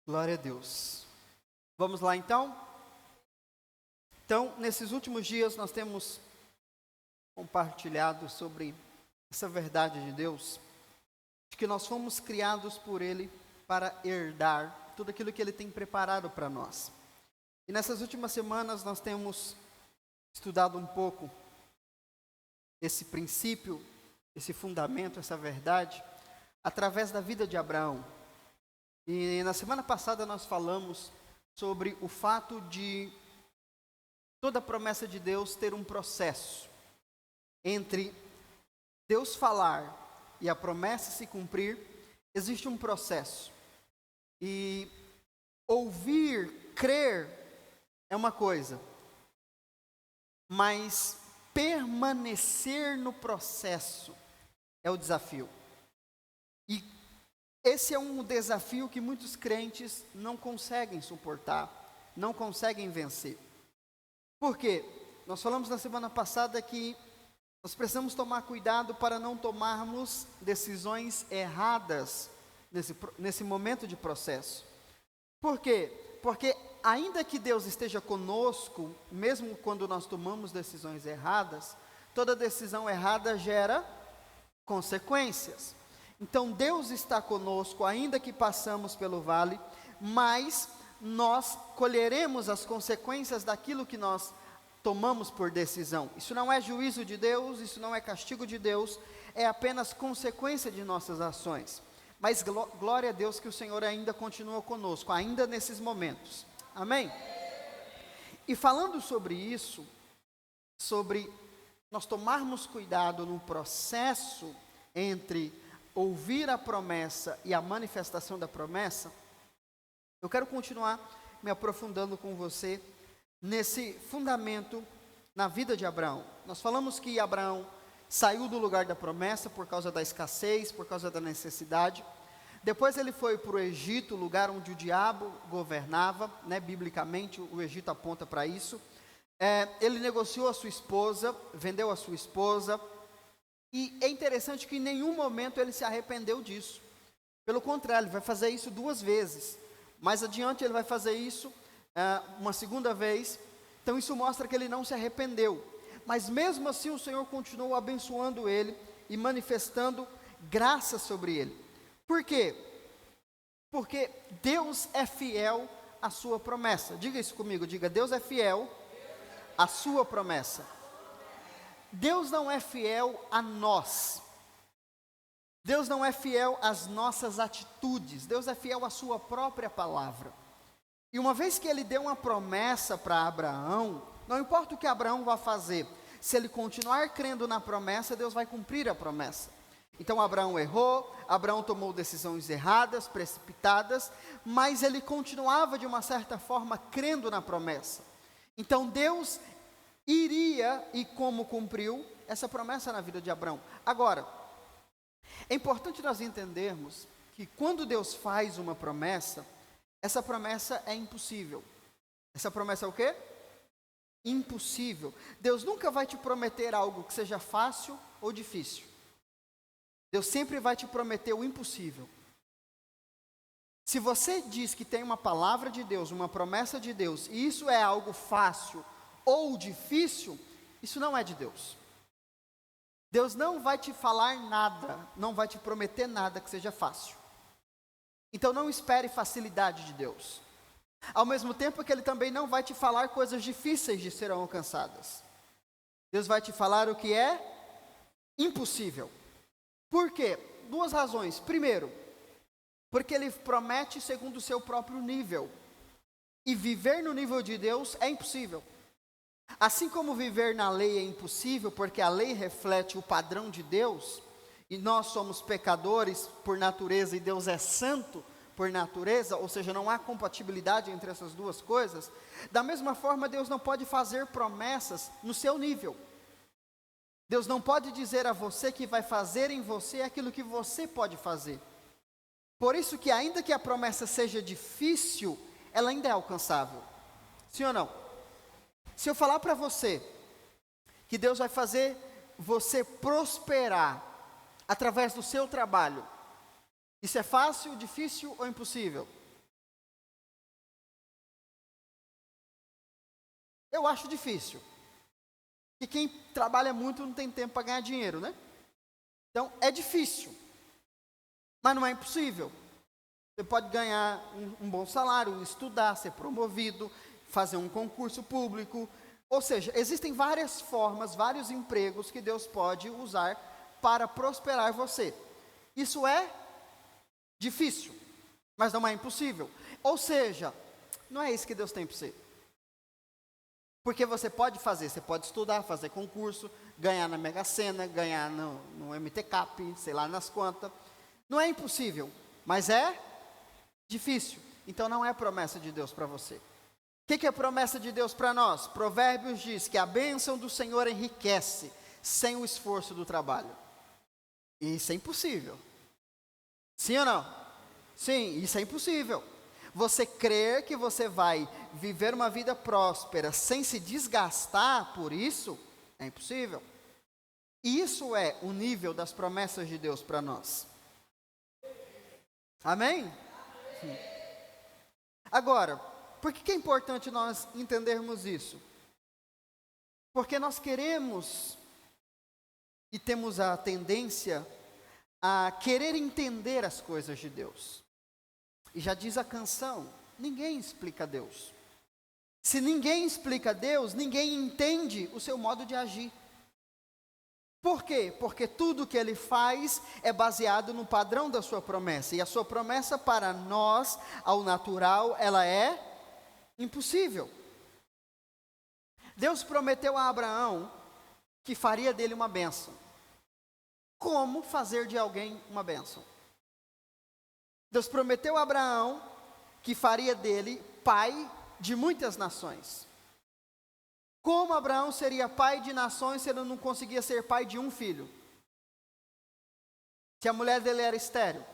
Glória a Deus. Vamos lá então? Então, nesses últimos dias nós temos compartilhado sobre essa verdade de Deus, de que nós fomos criados por Ele para herdar tudo aquilo que Ele tem preparado para nós. E nessas últimas semanas nós temos estudado um pouco esse princípio, esse fundamento, essa verdade, através da vida de Abraão. E na semana passada nós falamos sobre o fato de toda promessa de Deus ter um processo entre Deus falar e a promessa se cumprir. Existe um processo. E ouvir, crer é uma coisa, mas permanecer no processo é o desafio. E esse é um desafio que muitos crentes não conseguem suportar, não conseguem vencer. Por quê? Nós falamos na semana passada que nós precisamos tomar cuidado para não tomarmos decisões erradas nesse momento de processo. Por quê? Porque ainda que Deus esteja conosco, mesmo quando nós tomamos decisões erradas, toda decisão errada gera consequências. Então Deus está conosco, ainda que passamos pelo vale, mas nós colheremos as consequências daquilo que nós tomamos por decisão. Isso não é juízo de Deus, isso não é castigo de Deus, é apenas consequência de nossas ações. Mas glória a Deus que o Senhor ainda continua conosco, ainda nesses momentos. Amém? E falando sobre isso, sobre nós tomarmos cuidado no processo entre ouvir a promessa e a manifestação da promessa, eu quero continuar me aprofundando com você nesse fundamento na vida de Abraão. Nós falamos que Abraão saiu do lugar da promessa por causa da escassez, por causa da necessidade. Depois ele foi para o Egito, lugar onde o diabo governava, biblicamente o Egito aponta para isso. Ele negociou a sua esposa, vendeu a sua esposa, e é interessante que em nenhum momento ele se arrependeu disso. Pelo contrário, ele vai fazer isso 2 vezes. Mais adiante ele vai fazer isso uma segunda vez. Então isso mostra que ele não se arrependeu. Mas mesmo assim o Senhor continuou abençoando ele e manifestando graça sobre ele. Por quê? Porque Deus é fiel à sua promessa. Diga isso comigo, diga: Deus é fiel à sua promessa. Deus não é fiel a nós. Deus não é fiel às nossas atitudes. Deus é fiel à sua própria palavra. E uma vez que ele deu uma promessa para Abraão, não importa o que Abraão vai fazer, se ele continuar crendo na promessa, Deus vai cumprir a promessa. Então Abraão errou, Abraão tomou decisões erradas, precipitadas, mas ele continuava de uma certa forma crendo na promessa. Então Deus iria, e como cumpriu, essa promessa na vida de Abraão. Agora, é importante nós entendermos que quando Deus faz uma promessa, essa promessa é impossível. Essa promessa é o quê? Impossível. Deus nunca vai te prometer algo que seja fácil ou difícil. Deus sempre vai te prometer o impossível. Se você diz que tem uma palavra de Deus, uma promessa de Deus, e isso é algo fácil ou difícil, isso não é de Deus. Deus não vai te falar nada, não vai te prometer nada que seja fácil. Então não espere facilidade de Deus. Ao mesmo tempo que Ele também não vai te falar coisas difíceis de serão alcançadas. Deus vai te falar o que é impossível. Por quê? 2 razões. Primeiro, porque Ele promete segundo o seu próprio nível. E viver no nível de Deus é impossível. Assim como viver na lei é impossível, porque a lei reflete o padrão de Deus, e nós somos pecadores por natureza e Deus é santo por natureza, ou seja, não há compatibilidade entre essas duas coisas. Da mesma forma, Deus não pode fazer promessas no seu nível. Deus não pode dizer a você que vai fazer em você aquilo que você pode fazer. Por isso que ainda que a promessa seja difícil, ela ainda é alcançável. Sim ou não? Se eu falar para você que Deus vai fazer você prosperar através do seu trabalho, isso é fácil, difícil ou impossível? Eu acho difícil. Porque quem trabalha muito não tem tempo para ganhar dinheiro, né? Então, é difícil. Mas não é impossível. Você pode ganhar um bom salário, estudar, ser promovido, fazer um concurso público. Ou seja, existem várias formas, vários empregos que Deus pode usar para prosperar você. Isso é difícil, mas não é impossível. Ou seja, não é isso que Deus tem para você. Porque você pode fazer, você pode estudar, fazer concurso, ganhar na Mega Sena, ganhar no MTCAP, sei lá nas quantas. Não é impossível, mas é difícil. Então não é promessa de Deus para você. O que é promessa de Deus para nós? Provérbios diz que a bênção do Senhor enriquece sem o esforço do trabalho. E isso é impossível. Sim ou não? Sim, isso é impossível. Você crer que você vai viver uma vida próspera sem se desgastar por isso, é impossível. Isso é o nível das promessas de Deus para nós. Amém? Sim. Agora, por que é importante nós entendermos isso? Porque nós queremos e temos a tendência a querer entender as coisas de Deus. E já diz a canção, ninguém explica Deus. Se ninguém explica Deus, ninguém entende o seu modo de agir. Por quê? Porque tudo que Ele faz é baseado no padrão da sua promessa. E a sua promessa para nós, ao natural, ela é impossível. Deus prometeu a Abraão que faria dele uma bênção. Como fazer de alguém uma bênção? Deus prometeu a Abraão que faria dele pai de muitas nações. Como Abraão seria pai de nações se ele não conseguia ser pai de um filho? Se a mulher dele era estéril.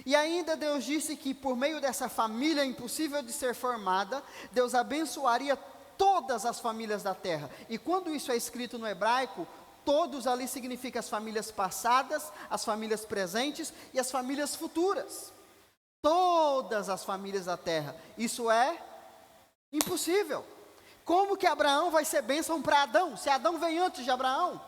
E ainda Deus disse que por meio dessa família impossível de ser formada, Deus abençoaria todas as famílias da terra. E quando isso é escrito no hebraico, todos ali significa as famílias passadas, as famílias presentes e as famílias futuras. Todas as famílias da terra. Isso é impossível. Como que Abraão vai ser bênção para Adão, se Adão veio antes de Abraão?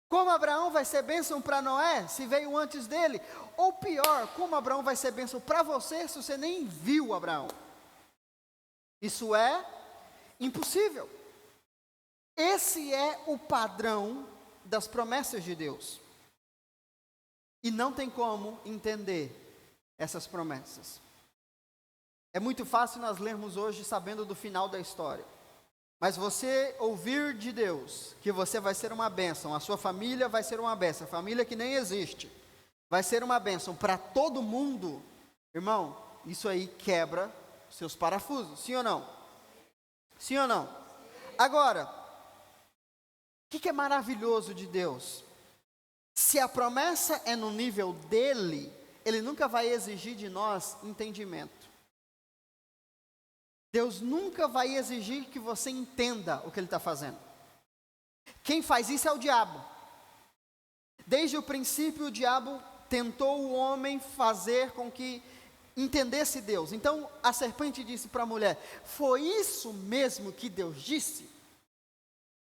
Como Abraão vai ser bênção para Noé, se veio antes dele? Ou pior, como Abraão vai ser bênção para você, se você nem viu Abraão? Isso é impossível. Esse é o padrão das promessas de Deus. E não tem como entender essas promessas. É muito fácil nós lermos hoje sabendo do final da história. Mas você ouvir de Deus que você vai ser uma bênção, a sua família vai ser uma bênção, a família que nem existe, vai ser uma bênção para todo mundo, irmão, isso aí quebra seus parafusos, sim ou não? Sim ou não? Agora, o que é maravilhoso de Deus? Se a promessa é no nível dele, ele nunca vai exigir de nós entendimento. Deus nunca vai exigir que você entenda o que Ele está fazendo. Quem faz isso é o diabo. Desde o princípio, o diabo tentou o homem fazer com que entendesse Deus. Então, a serpente disse para a mulher: foi isso mesmo que Deus disse?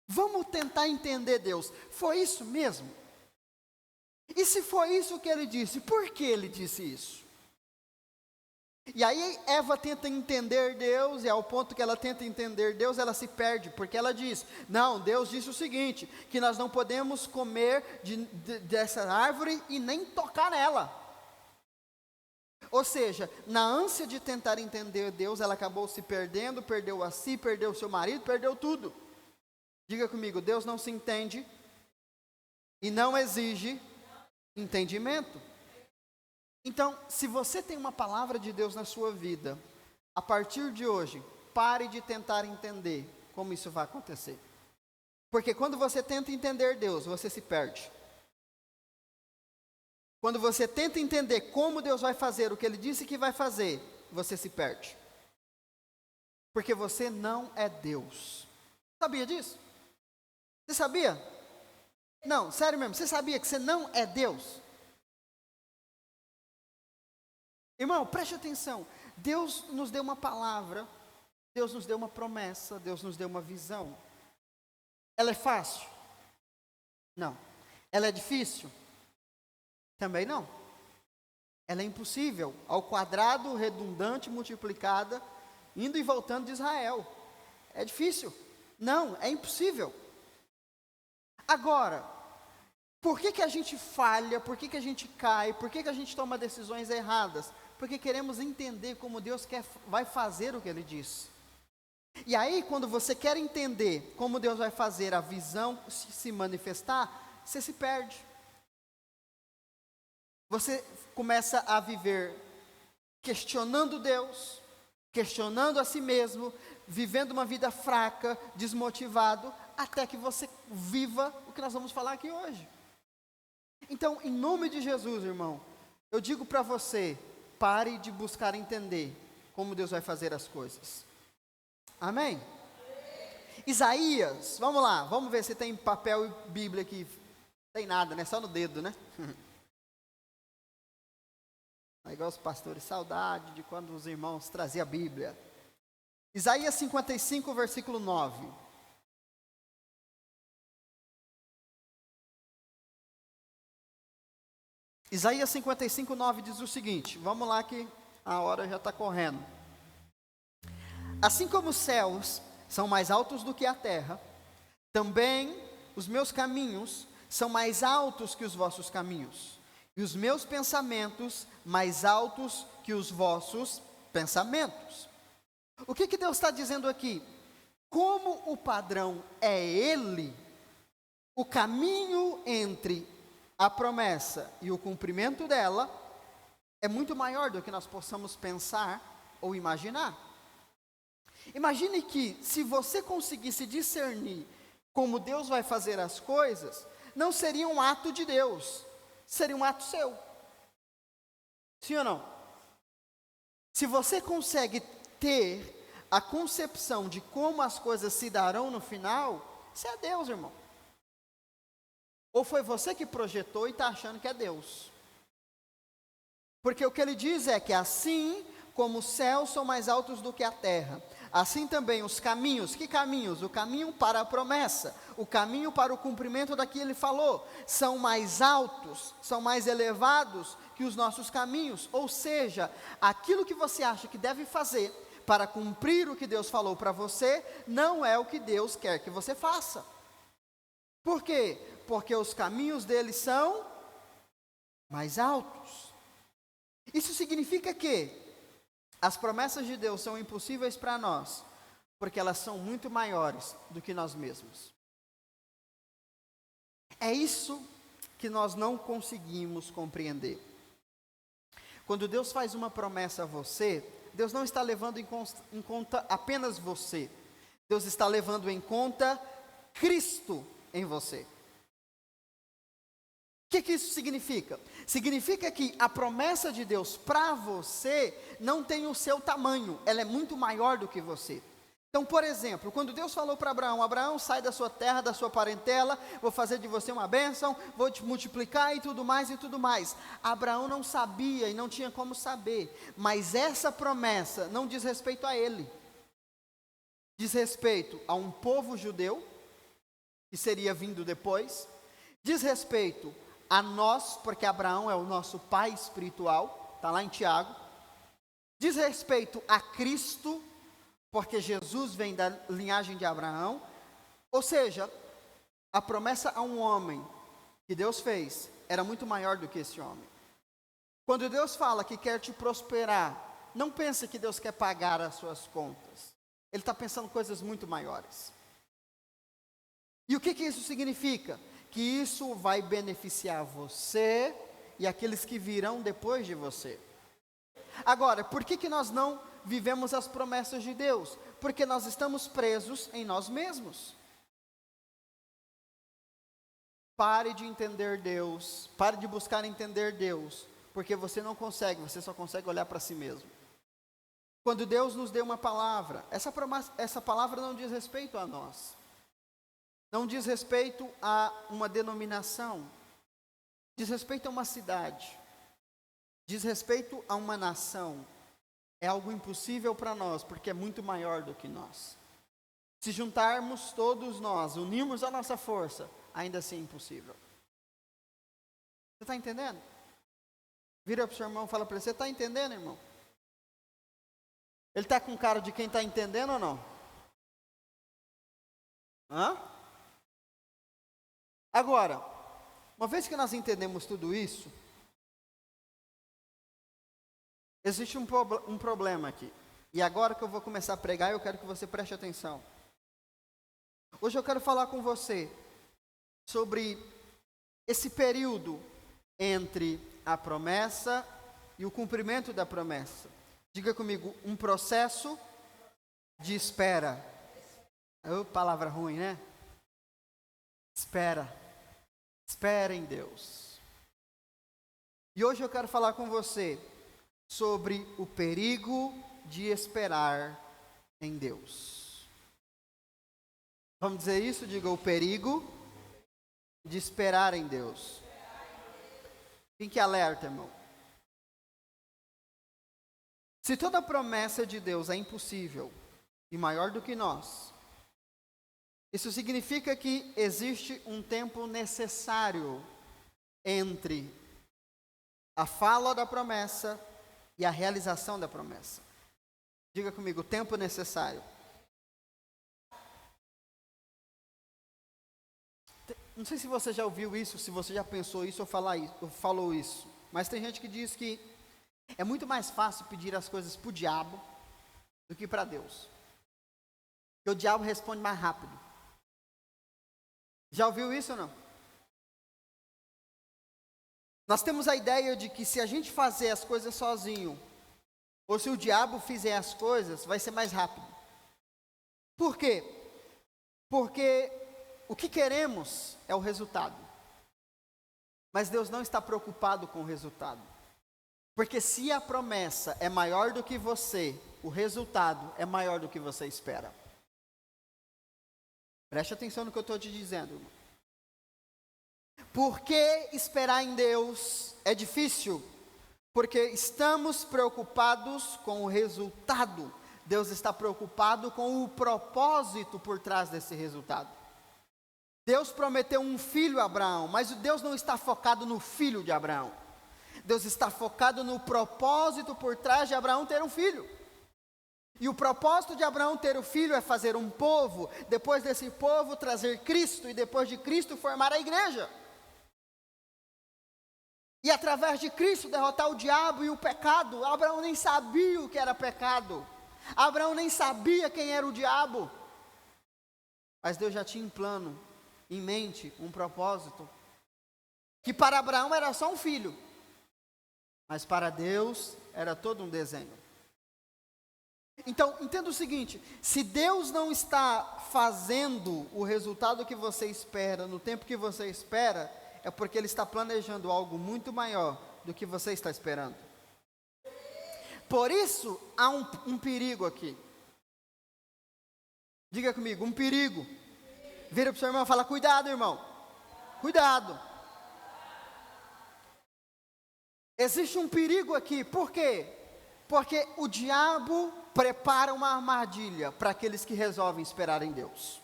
Vamos tentar entender Deus. Foi isso mesmo? E se foi isso que Ele disse, por que Ele disse isso? E aí Eva tenta entender Deus, e ao ponto que ela tenta entender Deus, ela se perde, porque ela diz, não, Deus disse o seguinte, que nós não podemos comer dessa árvore e nem tocar nela. Ou seja, na ânsia de tentar entender Deus, ela acabou se perdendo, perdeu a si, perdeu o seu marido, perdeu tudo. Diga comigo, Deus não se entende e não exige entendimento. Então, se você tem uma palavra de Deus na sua vida, a partir de hoje, pare de tentar entender como isso vai acontecer. Porque quando você tenta entender Deus, você se perde. Quando você tenta entender como Deus vai fazer o que Ele disse que vai fazer, você se perde. Porque você não é Deus. Sabia disso? Você sabia? Não, sério mesmo, você sabia que você não é Deus? Irmão, preste atenção, Deus nos deu uma palavra Deus nos deu uma promessa, Deus nos deu uma visão. Ela é fácil? Não. Ela é difícil? Também não. Ela é impossível, ao quadrado, redundante, multiplicada, indo e voltando de Israel. É difícil? Não, é impossível. Agora, por que a gente falha, por que a gente cai, por que a gente toma decisões erradas? Porque queremos entender como Deus vai fazer o que Ele diz. E aí, quando você quer entender como Deus vai fazer a visão se manifestar, você se perde. Você começa a viver questionando Deus, questionando a si mesmo, vivendo uma vida fraca, desmotivado, até que você viva o que nós vamos falar aqui hoje. Então, em nome de Jesus, irmão, eu digo para você, pare de buscar entender como Deus vai fazer as coisas. Amém? Isaías, vamos lá, vamos ver se tem papel e Bíblia aqui. Tem nada, né? Só no dedo, né? É igual os pastores, saudade de quando os irmãos traziam a Bíblia. Isaías 55, versículo 9. Isaías 55, 9 diz o seguinte, vamos lá que a hora já está correndo. Assim como os céus são mais altos do que a terra, também os meus caminhos são mais altos que os vossos caminhos, e os meus pensamentos mais altos que os vossos pensamentos. O que Deus está dizendo aqui? Como o padrão é Ele, o caminho entre a promessa e o cumprimento dela é muito maior do que nós possamos pensar ou imaginar. Imagine que se você conseguisse discernir como Deus vai fazer as coisas, não seria um ato de Deus, seria um ato seu. Sim ou não? Se você consegue ter a concepção de como as coisas se darão no final, isso é Deus, irmão. Ou foi você que projetou e está achando que é Deus? Porque o que ele diz é que assim como os céus são mais altos do que a terra, assim também os caminhos, que caminhos? O caminho para a promessa, o caminho para o cumprimento daquilo que ele falou, são mais altos, são mais elevados que os nossos caminhos. Ou seja, aquilo que você acha que deve fazer para cumprir o que Deus falou para você, não é o que Deus quer que você faça. Por quê? Porque os caminhos dele são mais altos. Isso significa que as promessas de Deus são impossíveis para nós, porque elas são muito maiores do que nós mesmos. É isso que nós não conseguimos compreender. Quando Deus faz uma promessa a você, Deus não está levando em conta apenas você. Deus está levando em conta Cristo em você. O que isso significa? Significa que a promessa de Deus para você não tem o seu tamanho, ela é muito maior do que você. Então, por exemplo, quando Deus falou para Abraão, Abraão, sai da sua terra, da sua parentela, vou fazer de você uma bênção, vou te multiplicar e tudo mais e tudo mais. Abraão não sabia e não tinha como saber, mas essa promessa não diz respeito a ele. Diz respeito a um povo judeu, que seria vindo depois, diz respeito a nós, porque Abraão é o nosso pai espiritual, está lá em Tiago, diz respeito a Cristo, porque Jesus vem da linhagem de Abraão, ou seja, a promessa a um homem que Deus fez, era muito maior do que esse homem. Quando Deus fala que quer te prosperar, não pense que Deus quer pagar as suas contas, Ele está pensando coisas muito maiores. E o que isso significa? Que isso vai beneficiar você e aqueles que virão depois de você. Agora, por que nós não vivemos as promessas de Deus? Porque nós estamos presos em nós mesmos. Pare de entender Deus, pare de buscar entender Deus, porque você não consegue, você só consegue olhar para si mesmo. Quando Deus nos deu uma palavra, essa palavra não diz respeito a nós. Não diz respeito a uma denominação, diz respeito a uma cidade, diz respeito a uma nação, é algo impossível para nós, porque é muito maior do que nós. Se juntarmos todos nós, unirmos a nossa força, ainda assim é impossível. Você está entendendo? Vira para o seu irmão e fala para ele: você está entendendo, irmão? Ele está com cara de quem está entendendo ou não? Hã? Agora, uma vez que nós entendemos tudo isso, existe um problema aqui. E agora que eu vou começar a pregar, eu quero que você preste atenção. Hoje eu quero falar com você sobre esse período entre a promessa e o cumprimento da promessa. Diga comigo: um processo de espera. Oh, palavra ruim, né? Espera. Espera em Deus. E hoje eu quero falar com você sobre o perigo de esperar em Deus. Vamos dizer isso? Diga: o perigo de esperar em Deus. Fique alerta, irmão. Se toda promessa de Deus é impossível e maior do que nós, isso significa que existe um tempo necessário entre a fala da promessa e a realização da promessa. Diga comigo: tempo necessário. Não sei se você já ouviu isso, se você já pensou isso ou falou isso, mas tem gente que diz que é muito mais fácil pedir as coisas para o diabo do que para Deus, porque o diabo responde mais rápido. Já ouviu isso ou não? Nós temos a ideia de que se a gente fazer as coisas sozinho, ou se o diabo fizer as coisas, vai ser mais rápido. Por quê? Porque o que queremos é o resultado. Mas Deus não está preocupado com o resultado. Porque se a promessa é maior do que você, o resultado é maior do que você espera. Preste atenção no que eu estou te dizendo, irmão. Por que esperar em Deus é difícil? Porque estamos preocupados com o resultado. Deus está preocupado com o propósito por trás desse resultado. Deus prometeu um filho a Abraão, mas Deus não está focado no filho de Abraão. Deus está focado no propósito por trás de Abraão ter um filho. E o propósito de Abraão ter o filho é fazer um povo, depois desse povo trazer Cristo, e depois de Cristo formar a igreja. E através de Cristo derrotar o diabo e o pecado. Abraão nem sabia o que era pecado. Abraão nem sabia quem era o diabo. Mas Deus já tinha um plano, em mente, um propósito, que para Abraão era só um filho, mas para Deus era todo um desenho. Então, entenda o seguinte: se Deus não está fazendo o resultado que você espera, no tempo que você espera, é porque Ele está planejando algo muito maior do que você está esperando. Por isso, há um perigo aqui. Diga comigo: um perigo. Vira para o seu irmão e fala: cuidado, irmão. Cuidado. Existe um perigo aqui. Por quê? Porque o diabo prepara uma armadilha para aqueles que resolvem esperar em Deus.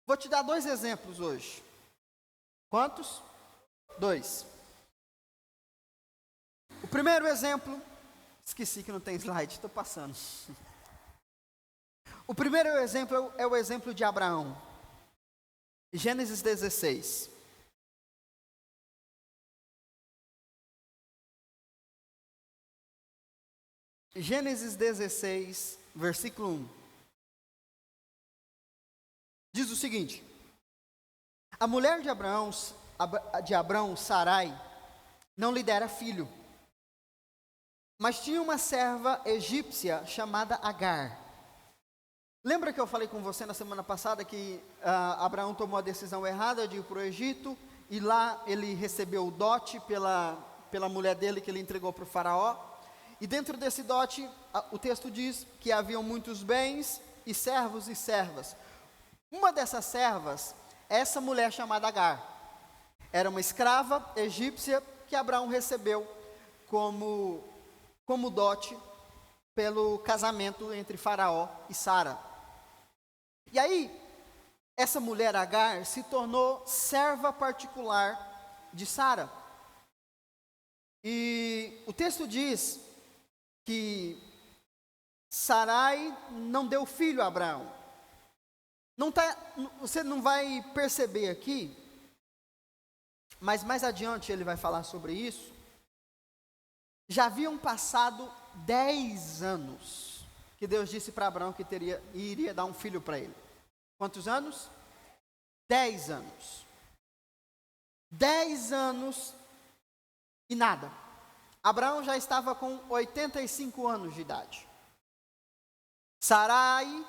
Vou te dar 2 exemplos hoje. Quantos? 2. O primeiro exemplo, esqueci que não tem slide, estou passando. O primeiro exemplo é o exemplo de Abraão. Gênesis 16. Gênesis 16, versículo 1. Diz o seguinte: a mulher de Abraão, Sarai, não lhe dera filho, mas tinha uma serva egípcia chamada Agar. Lembra que eu falei com você na semana passada que Abraão tomou a decisão errada de ir para o Egito, e lá ele recebeu o dote pela mulher dele que ele entregou para o faraó, e dentro desse dote o texto diz que haviam muitos bens e servos e servas. Uma dessas servas, essa mulher chamada Agar, era uma escrava egípcia que Abraão recebeu como como dote pelo casamento entre Faraó e Sara. E aí, essa mulher Agar se tornou serva particular de Sara. E o texto diz que Sarai não deu filho a Abraão. Você não vai perceber aqui, mas mais adiante ele vai falar sobre isso. Já haviam passado 10 anos que Deus disse para Abraão que iria dar um filho para ele. Quantos anos? 10 anos. 10 anos e nada. Abraão já estava com 85 anos de idade. Sarai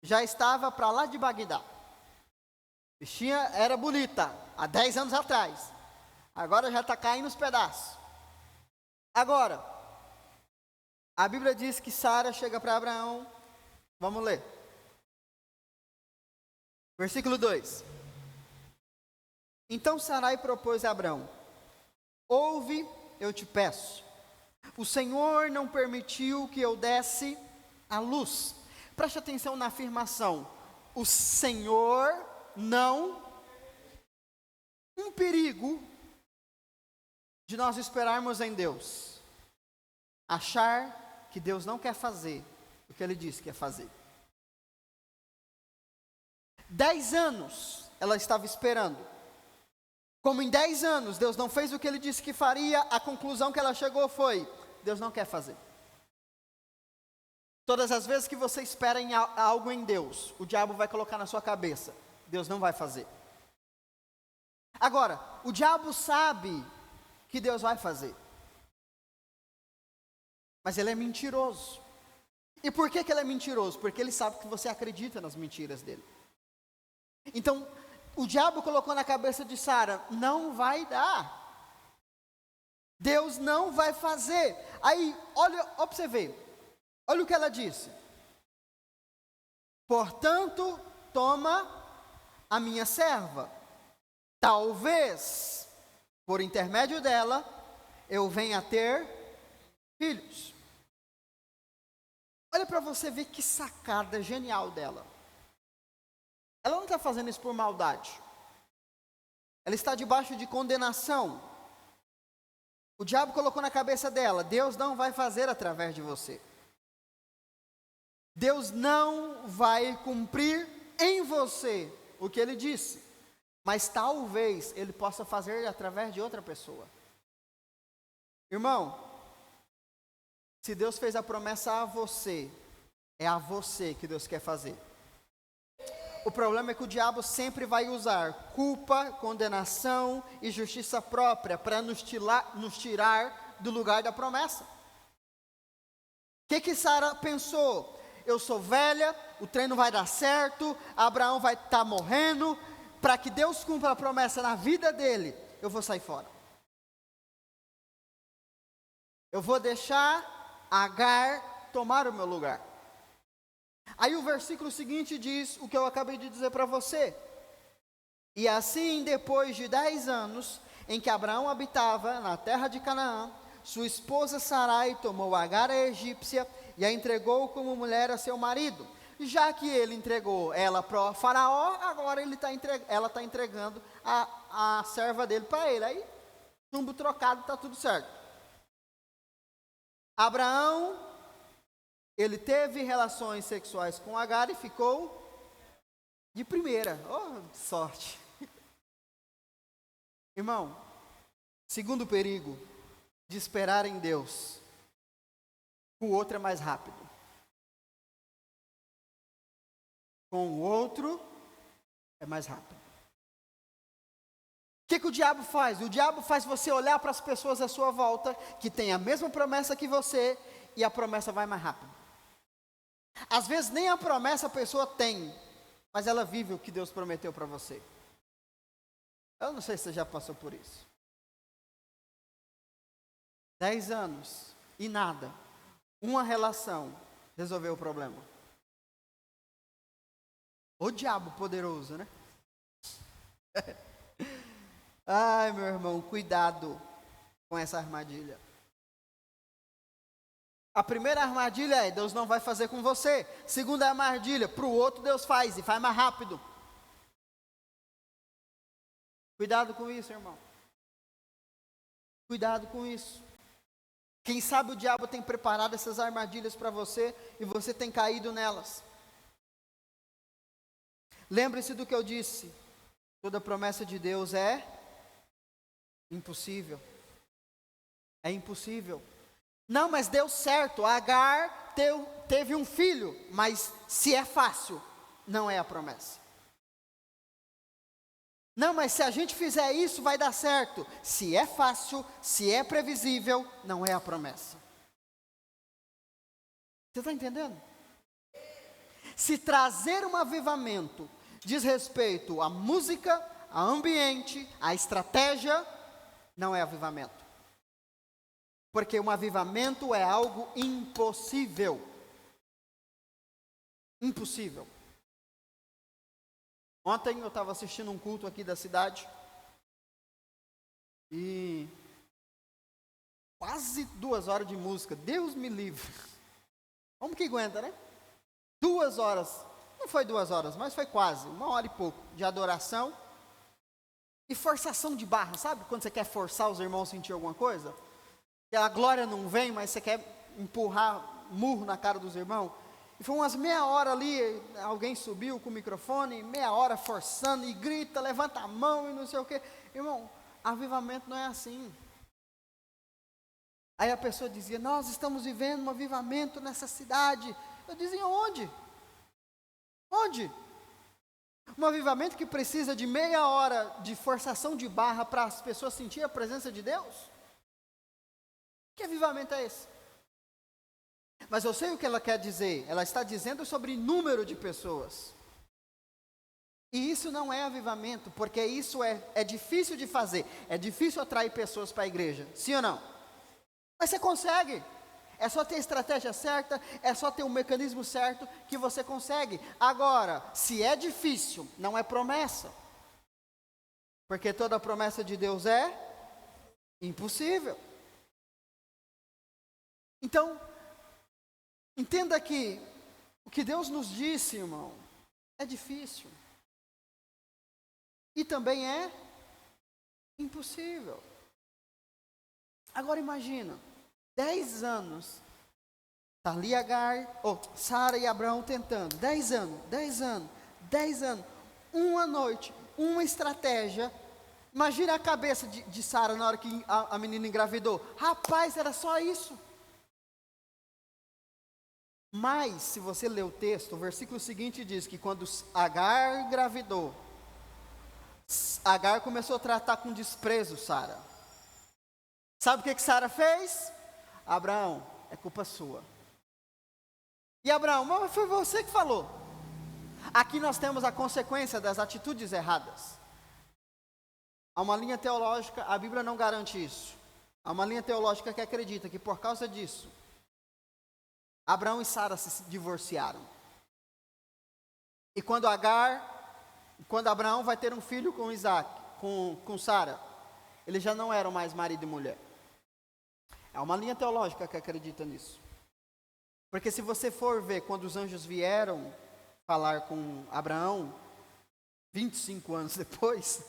já estava para lá de Bagdá. Bichinha era bonita, há 10 anos atrás. Agora já está caindo os pedaços. Agora, a Bíblia diz que Sara chega para Abraão. Vamos ler. Versículo 2. Então Sarai propôs a Abraão: ouve, eu te peço. O Senhor não permitiu que eu desse a luz. Preste atenção na afirmação. O Senhor não. Um perigo de nós esperarmos em Deus. Achar que Deus não quer fazer o que Ele disse que ia fazer. 10 anos ela estava esperando. Como em 10 anos Deus não fez o que Ele disse que faria, a conclusão que ela chegou foi: Deus não quer fazer. Todas as vezes que você espera em algo em Deus, o diabo vai colocar na sua cabeça: Deus não vai fazer. Agora, o diabo sabe que Deus vai fazer, mas ele é mentiroso. E por que ele é mentiroso? Porque ele sabe que você acredita nas mentiras dele. Então, o diabo colocou na cabeça de Sara: não vai dar. Deus não vai fazer. Aí, olha para você ver. Olha o que ela disse. Portanto, toma a minha serva. Talvez, por intermédio dela, eu venha a ter filhos. Olha para você ver que sacada genial dela. Ela não está fazendo isso por maldade. Ela está debaixo de condenação. O diabo colocou na cabeça dela: Deus não vai fazer através de você. Deus não vai cumprir em você o que Ele disse. Mas talvez Ele possa fazer através de outra pessoa. Irmão, se Deus fez a promessa a você, é a você que Deus quer fazer. O problema é que o diabo sempre vai usar culpa, condenação e justiça própria para nos tirar do lugar da promessa. O que Sara pensou? Eu sou velha, o trem não vai dar certo, Abraão vai estar morrendo, para que Deus cumpra a promessa na vida dele, eu vou sair fora. Eu vou deixar Agar tomar o meu lugar. Aí o versículo seguinte diz o que eu acabei de dizer para você. E assim, depois de 10 anos, em que Abraão habitava na terra de Canaã, sua esposa Sarai tomou Agar a egípcia e a entregou como mulher a seu marido. Já que ele entregou ela para o faraó, agora ela está entregando a serva dele para ele. Aí, chumbo trocado, está tudo certo. Abraão, ele teve relações sexuais com Agar e ficou de primeira. Oh, sorte. Irmão, segundo perigo de esperar em Deus, com o outro é mais rápido. Com o outro é mais rápido. O que o diabo faz? O diabo faz você olhar para as pessoas à sua volta que têm a mesma promessa que você e a promessa vai mais rápido. Às vezes nem a promessa a pessoa tem, mas ela vive o que Deus prometeu para você. Eu não sei se você já passou por isso. 10 anos e nada. Uma relação resolveu o problema. O diabo poderoso, né? Ai, meu irmão, cuidado com essa armadilha. A primeira armadilha é: Deus não vai fazer com você. Segunda armadilha: para o outro Deus faz, e faz mais rápido. Cuidado com isso, irmão. Cuidado com isso. Quem sabe o diabo tem preparado essas armadilhas para você e você tem caído nelas. Lembre-se do que eu disse: toda promessa de Deus é impossível. É impossível. Não, mas deu certo. Agar teve um filho, mas se é fácil, não é a promessa. Não, mas se a gente fizer isso, vai dar certo. Se é fácil, se é previsível, não é a promessa. Você está entendendo? Se trazer um avivamento diz respeito à música, ao ambiente, à estratégia, não é avivamento. Porque um avivamento é algo impossível. Impossível. Ontem eu estava assistindo um culto aqui da cidade e quase 2 horas de música, Deus me livre. Como que aguenta, né? 2 horas, não foi 2 horas, mas foi quase, 1 hora e pouco de adoração e forçação de barra, sabe? Quando você quer forçar os irmãos a sentir alguma coisa, que a glória não vem, mas você quer empurrar murro na cara dos irmãos. E foi umas meia hora ali, alguém subiu com o microfone, meia hora forçando, e grita, levanta a mão e não sei o quê. Irmão, avivamento não é assim. Aí a pessoa dizia: nós estamos vivendo um avivamento nessa cidade. Eu dizia: onde? Onde? Um avivamento que precisa de meia hora de forçação de barra para as pessoas sentirem a presença de Deus? Que avivamento é esse? Mas eu sei o que ela quer dizer. Ela está dizendo sobre número de pessoas. E isso não é avivamento, porque isso é difícil de fazer. É difícil atrair pessoas para a igreja. Sim ou não? Mas você consegue. É só ter a estratégia certa, é só ter o mecanismo certo que você consegue. Agora, se é difícil, não é promessa. Porque toda promessa de Deus é impossível. Então, entenda que o que Deus nos disse, irmão, é difícil. E também é impossível. Agora imagina, 10 anos, está ali Agar, Sara e Abraão tentando, 10 anos, uma noite, uma estratégia. Imagina a cabeça de Sara na hora que a menina engravidou. Rapaz, era só isso. Mas, se você ler o texto, o versículo seguinte diz que quando Agar engravidou, Agar começou a tratar com desprezo Sara. Sabe o que Sara fez? Abraão, é culpa sua. E Abraão, mas foi você que falou. Aqui nós temos a consequência das atitudes erradas. Há uma linha teológica, a Bíblia não garante isso. Há uma linha teológica que acredita que por causa disso, Abraão e Sara se divorciaram. E quando Abraão vai ter um filho com Isaac, com Sara, eles já não eram mais marido e mulher. É uma linha teológica que acredita nisso. Porque se você for ver quando os anjos vieram falar com Abraão, 25 anos depois,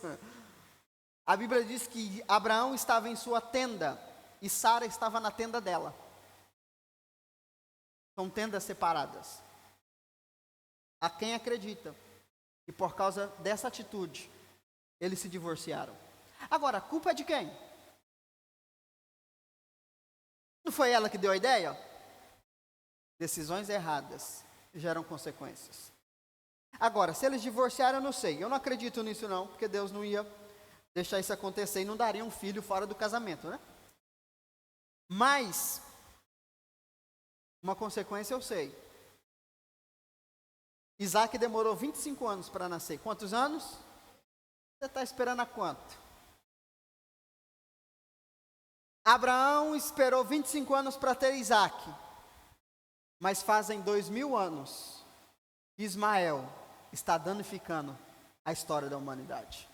a Bíblia diz que Abraão estava em sua tenda e Sara estava na tenda dela. São tendas separadas. Há quem acredita que por causa dessa atitude, eles se divorciaram. Agora, a culpa é de quem? Não foi ela que deu a ideia? Decisões erradas geram consequências. Agora, se eles divorciaram, eu não sei. Eu não acredito nisso não, porque Deus não ia deixar isso acontecer e não daria um filho fora do casamento, né? Mas uma consequência eu sei. Isaac demorou 25 anos para nascer. Quantos anos? Você está esperando há quanto? Abraão esperou 25 anos para ter Isaac. Mas fazem 2000 anos que Ismael está danificando a história da humanidade.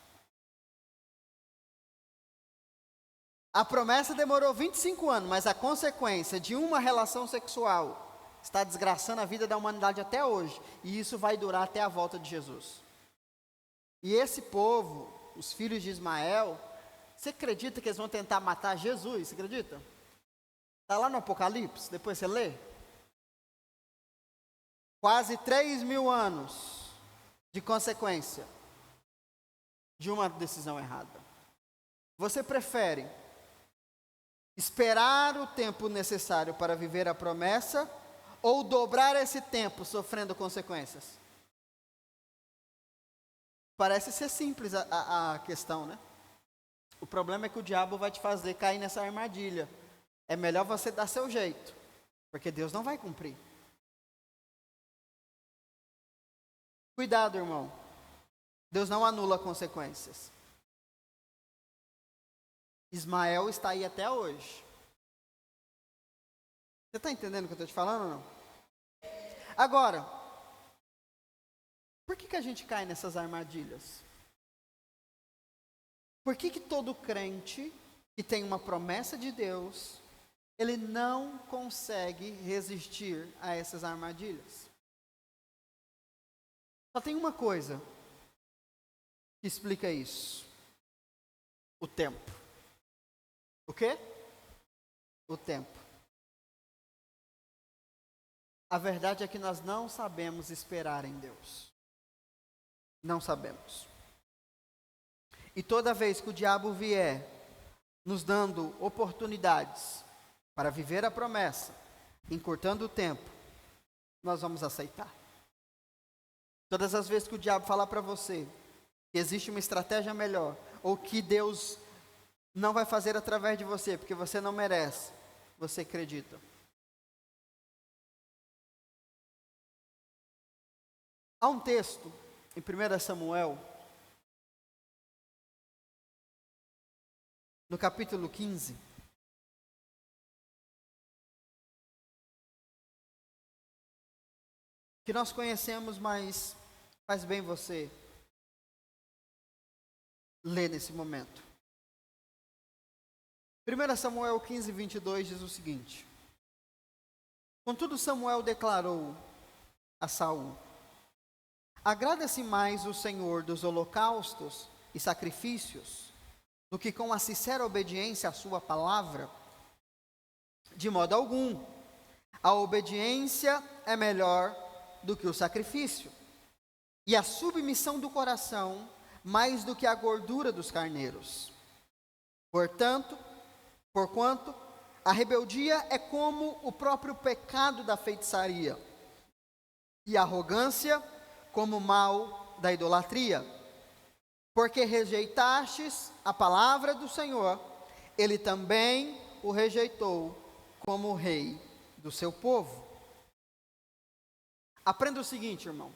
A promessa demorou 25 anos, mas a consequência de uma relação sexual está desgraçando a vida da humanidade até hoje. E isso vai durar até a volta de Jesus. E esse povo, os filhos de Ismael, você acredita que eles vão tentar matar Jesus? Você acredita? Está lá no Apocalipse, depois você lê. Quase 3.000 anos de consequência de uma decisão errada. Você prefere esperar o tempo necessário para viver a promessa ou dobrar esse tempo sofrendo consequências? Parece ser simples a questão, né? O problema é que o diabo vai te fazer cair nessa armadilha. É melhor você dar seu jeito, porque Deus não vai cumprir. Cuidado, irmão. Deus não anula consequências. Ismael está aí até hoje. Você está entendendo o que eu estou te falando ou não? Agora, por que a gente cai nessas armadilhas? Por que todo crente que tem uma promessa de Deus, ele não consegue resistir a essas armadilhas? Só tem uma coisa que explica isso: o tempo. O quê? O tempo. A verdade é que nós não sabemos esperar em Deus. Não sabemos. E toda vez que o diabo vier nos dando oportunidades para viver a promessa, encurtando o tempo, nós vamos aceitar. Todas as vezes que o diabo falar para você que existe uma estratégia melhor, ou que Deus não vai fazer através de você, porque você não merece, você acredita. Há um texto em 1 Samuel, no capítulo 15, que nós conhecemos, mas faz bem você ler nesse momento. 1 Samuel 15, 22 diz o seguinte: Contudo Samuel declarou a Saul: Agrada-se mais o Senhor dos holocaustos e sacrifícios do que com a sincera obediência à sua palavra? De modo algum. A obediência é melhor do que o sacrifício, e a submissão do coração mais do que a gordura dos carneiros. Porquanto a rebeldia é como o próprio pecado da feitiçaria, e a arrogância como o mal da idolatria. Porque rejeitastes a palavra do Senhor, ele também o rejeitou como rei do seu povo. Aprenda o seguinte, irmão: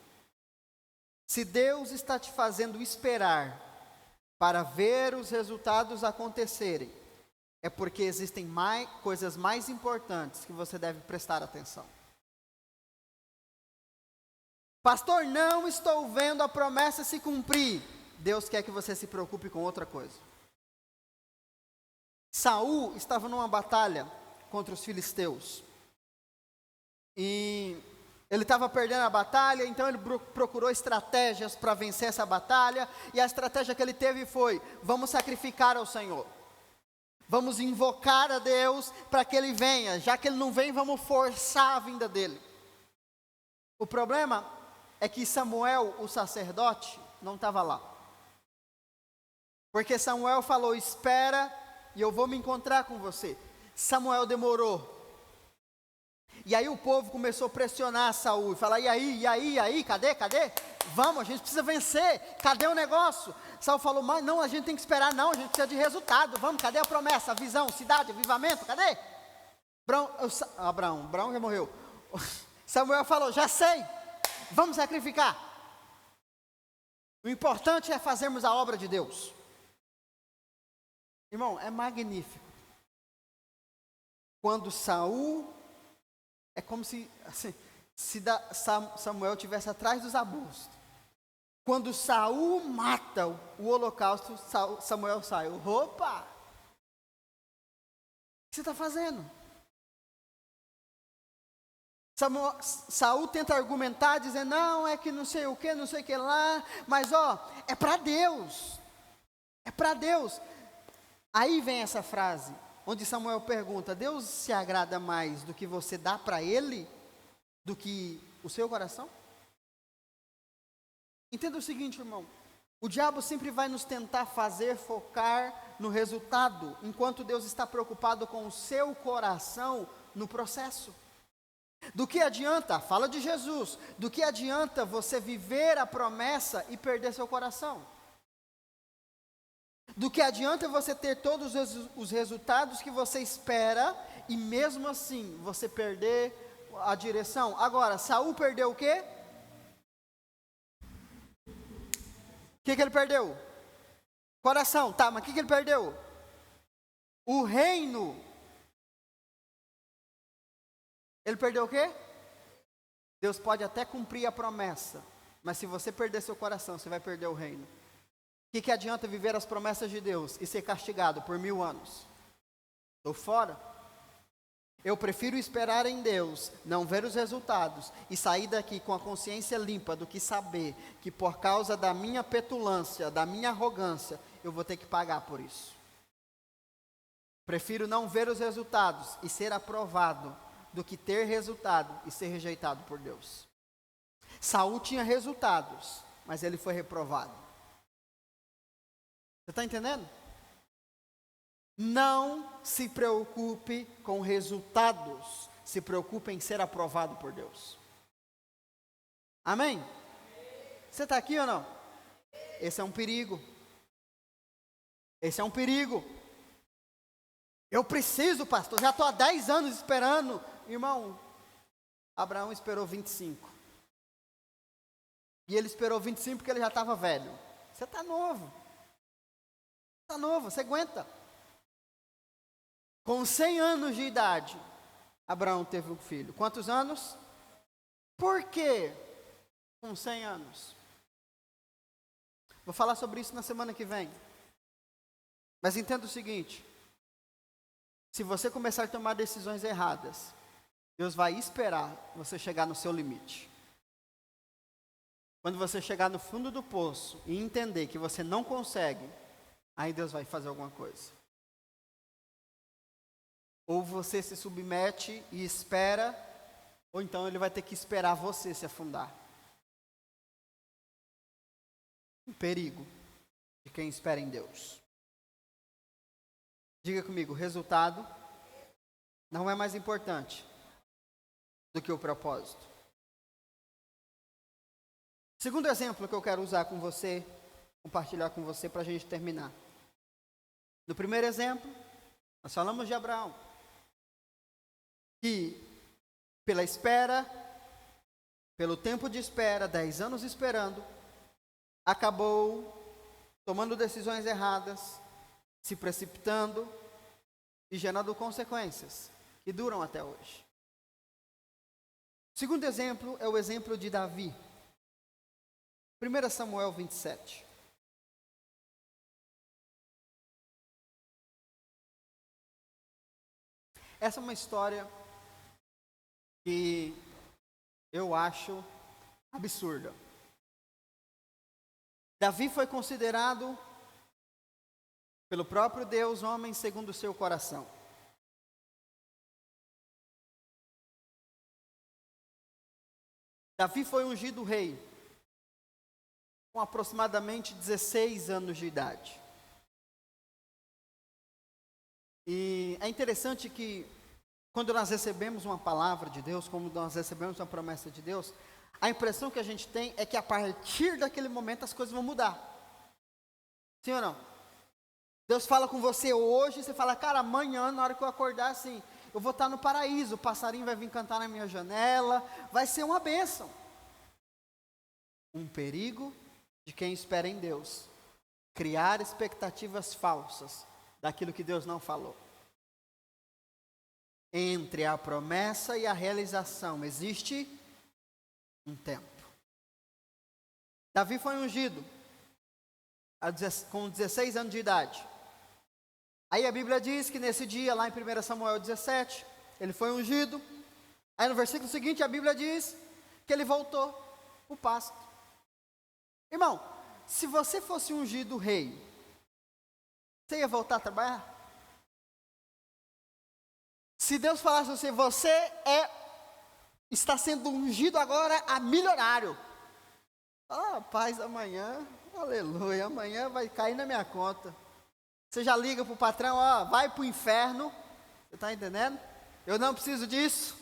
se Deus está te fazendo esperar para ver os resultados acontecerem, é porque existem coisas mais importantes que você deve prestar atenção. Pastor, não estou vendo a promessa se cumprir. Deus quer que você se preocupe com outra coisa. Saul estava numa batalha contra os filisteus. E ele estava perdendo a batalha, então ele procurou estratégias para vencer essa batalha. E a estratégia que ele teve foi: vamos sacrificar ao Senhor. Vamos invocar a Deus para que ele venha. Já que ele não vem, vamos forçar a vinda dele. O problema é que Samuel, o sacerdote, não estava lá. Porque Samuel falou: espera e eu vou me encontrar com você. Samuel demorou. E aí o povo começou a pressionar Saul, e falar: e aí, cadê? Vamos, a gente precisa vencer, cadê o negócio? Saul falou: mas não, a gente tem que esperar, não, a gente precisa de resultado, vamos, cadê a promessa, a visão, cidade, avivamento, cadê? Abraão já morreu. Samuel falou: já sei, vamos sacrificar. O importante é fazermos a obra de Deus. Irmão, é magnífico. Quando Saul, é como se Samuel estivesse atrás dos arbustos. Quando Saul mata o holocausto, Samuel sai: opa, você está fazendo? Saul tenta argumentar, dizendo, não, é que não sei o que, não sei o que lá, mas é para Deus, é para Deus. Aí vem essa frase, onde Samuel pergunta, Deus se agrada mais do que você dá para Ele, do que o seu coração? Entenda o seguinte, irmão, o diabo sempre vai nos tentar fazer focar no resultado, enquanto Deus está preocupado com o seu coração no processo. Do que adianta, fala de Jesus, do que adianta você viver a promessa e perder seu coração? Do que adianta você ter todos os resultados que você espera e mesmo assim você perder a direção? Agora, Saul perdeu o quê? O que ele perdeu? Coração, tá, mas o que ele perdeu? O reino. Ele perdeu o quê? Deus pode até cumprir a promessa, mas se você perder seu coração, você vai perder o reino. O que adianta viver as promessas de Deus e ser castigado por 1000 anos? Estou fora. Eu prefiro esperar em Deus, não ver os resultados e sair daqui com a consciência limpa do que saber que por causa da minha petulância, da minha arrogância, eu vou ter que pagar por isso. Prefiro não ver os resultados e ser aprovado do que ter resultado e ser rejeitado por Deus. Saul tinha resultados, mas ele foi reprovado. Você está entendendo? Não se preocupe com resultados, se preocupe em ser aprovado por Deus. Amém? Você está aqui ou não? Esse é um perigo. Esse é um perigo. Eu preciso, pastor, já estou há 10 anos esperando. Irmão, Abraão esperou 25. E ele esperou 25 porque ele já estava velho. Você está novo. Está novo, você aguenta. Com 100 anos de idade, Abraão teve um filho. Quantos anos? Por quê? Com 100 anos. Vou falar sobre isso na semana que vem. Mas entenda o seguinte. Se você começar a tomar decisões erradas, Deus vai esperar você chegar no seu limite. Quando você chegar no fundo do poço e entender que você não consegue, aí Deus vai fazer alguma coisa. Ou você se submete e espera, ou então Ele vai ter que esperar você se afundar. Um perigo de quem espera em Deus. Diga comigo, resultado não é mais importante do que o propósito. Segundo exemplo que eu quero usar com você, compartilhar com você para a gente terminar. No primeiro exemplo, nós falamos de Abraão, que pela espera, pelo tempo de espera, 10 anos esperando, acabou tomando decisões erradas, se precipitando e gerando consequências que duram até hoje. O segundo exemplo é o exemplo de Davi. 1 Samuel 27. Essa é uma história que eu acho absurda. Davi foi considerado pelo próprio Deus homem segundo o seu coração. Davi foi ungido rei com aproximadamente 16 anos de idade. E é interessante que quando nós recebemos uma palavra de Deus, quando nós recebemos uma promessa de Deus, a impressão que a gente tem é que a partir daquele momento as coisas vão mudar. Sim ou não? Deus fala com você hoje, você fala, cara, amanhã, na hora que eu acordar, assim, eu vou estar no paraíso, o passarinho vai vir cantar na minha janela, vai ser uma bênção. Um perigo de quem espera em Deus, criar expectativas falsas daquilo que Deus não falou. Entre a promessa e a realização existe um tempo. Davi foi ungido com 16 anos de idade. Aí a Bíblia diz que nesse dia, lá em 1 Samuel 17, ele foi ungido. Aí no versículo seguinte a Bíblia diz que ele voltou para o pasto. Irmão, se você fosse ungido rei, você ia voltar a trabalhar? Se Deus falasse assim, você está sendo ungido agora a milionário. Paz, amanhã, aleluia, amanhã vai cair na minha conta. Você já liga para o patrão, vai para o inferno. Você está entendendo? Eu não preciso disso.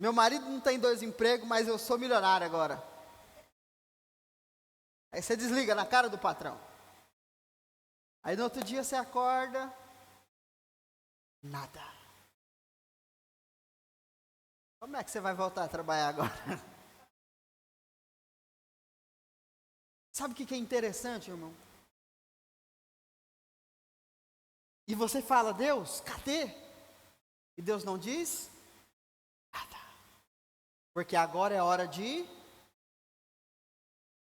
Meu marido não tem 2 empregos, mas eu sou milionário agora. Aí você desliga na cara do patrão. Aí no outro dia você acorda, nada. Como é que você vai voltar a trabalhar agora? Sabe o que é interessante, irmão? E você fala, Deus, cadê? E Deus não diz nada. Porque agora é hora de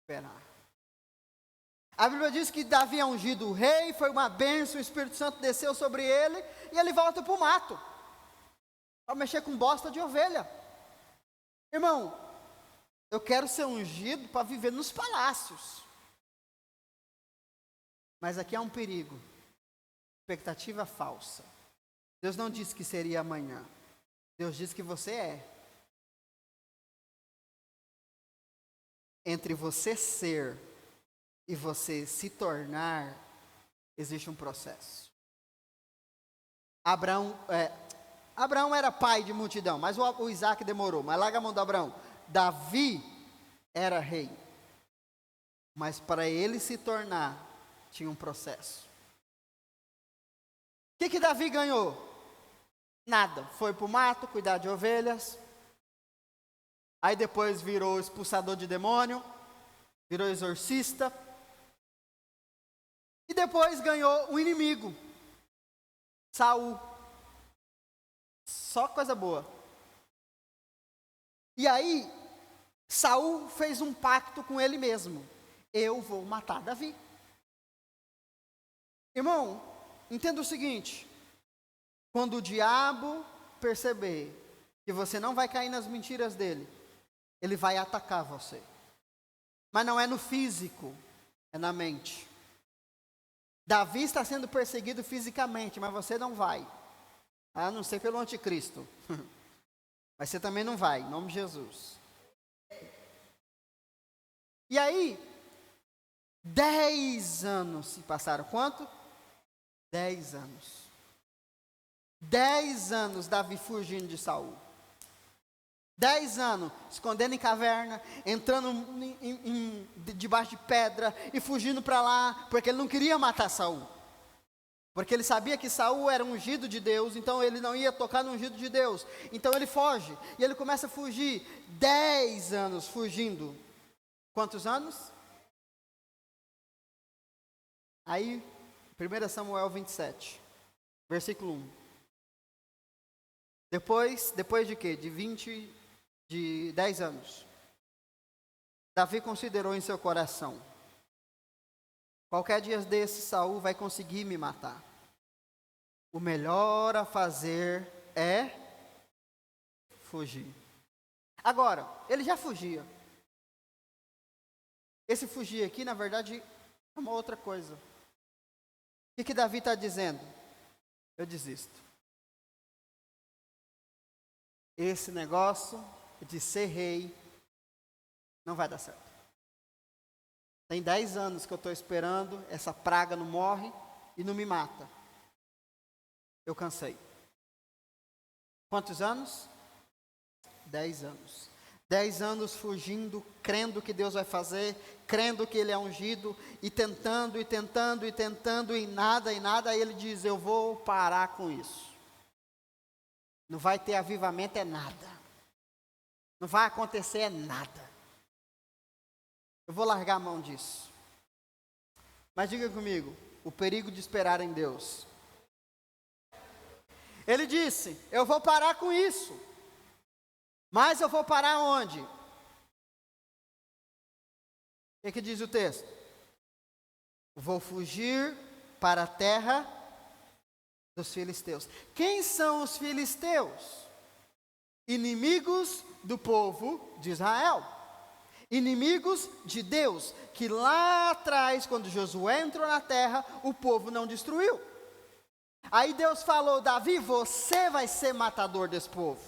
esperar. A Bíblia diz que Davi é ungido o rei, foi uma bênção, o Espírito Santo desceu sobre ele, e ele volta para o mato, para mexer com bosta de ovelha. Irmão, eu quero ser ungido para viver nos palácios. Mas aqui há um perigo, expectativa falsa. Deus não disse que seria amanhã, Deus disse que você é. Entre você ser e você se tornar, existe um processo. Abraão era pai de multidão, mas o Isaac demorou. Mas larga a mão do Abraão. Davi era rei, mas para ele se tornar, tinha um processo. O que Davi ganhou? Nada. Foi para o mato cuidar de ovelhas. Aí depois virou expulsador de demônio, virou exorcista. E depois ganhou um inimigo, Saul. Só coisa boa. E aí, Saul fez um pacto com ele mesmo. Eu vou matar Davi. Irmão, entenda o seguinte. Quando o diabo perceber que você não vai cair nas mentiras dele, ele vai atacar você. Mas não é no físico, é na mente. Davi está sendo perseguido fisicamente, mas você não vai. A não ser pelo anticristo. Mas você também não vai, em nome de Jesus. E aí, 10 anos se passaram. Quanto? 10 anos. 10 anos Davi fugindo de Saul. 10 anos, escondendo em caverna, entrando debaixo de pedra e fugindo para lá, porque ele não queria matar Saul. Porque ele sabia que Saul era ungido de Deus, então ele não ia tocar no ungido de Deus. Então ele foge, e ele começa a fugir. 10 anos fugindo. Quantos anos? Aí, 1 Samuel 27, versículo 1. Depois de quê? De 10 anos. Davi considerou em seu coração: qualquer dia desse Saul vai conseguir me matar. O melhor a fazer é fugir. Agora, ele já fugia. Esse fugir aqui, na verdade, é uma outra coisa. O que Davi está dizendo? Eu desisto. Esse negócio de ser rei não vai dar certo. Tem 10 anos que eu estou esperando, essa praga não morre e não me mata. Eu cansei. Quantos anos? 10 anos. 10 anos fugindo, crendo que Deus vai fazer, crendo que Ele é ungido, e tentando, e nada, aí Ele diz: eu vou parar com isso. Não vai ter avivamento, é nada. Não vai acontecer, é nada. Eu vou largar a mão disso. Mas diga comigo, o perigo de esperar em Deus. Ele disse: eu vou parar com isso. Mas eu vou parar onde? O que diz o texto? Vou fugir para a terra dos filisteus. Quem são os filisteus? Inimigos do povo de Israel. Inimigos de Deus, que lá atrás, quando Josué entrou na terra, o povo não destruiu. Aí Deus falou: Davi, você vai ser matador desse povo.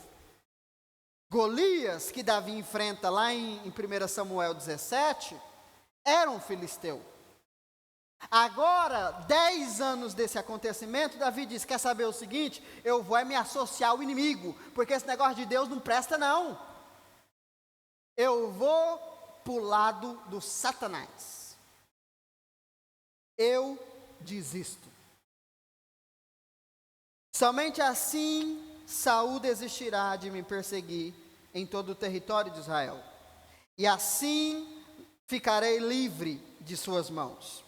Golias, que Davi enfrenta lá em 1 Samuel 17, era um filisteu. Agora, 10 anos desse acontecimento, Davi diz: quer saber o seguinte? Eu vou me associar ao inimigo, porque esse negócio de Deus não presta não. Eu vou para o lado do Satanás. Eu desisto. Somente assim Saul desistirá de me perseguir em todo o território de Israel. E assim ficarei livre de suas mãos.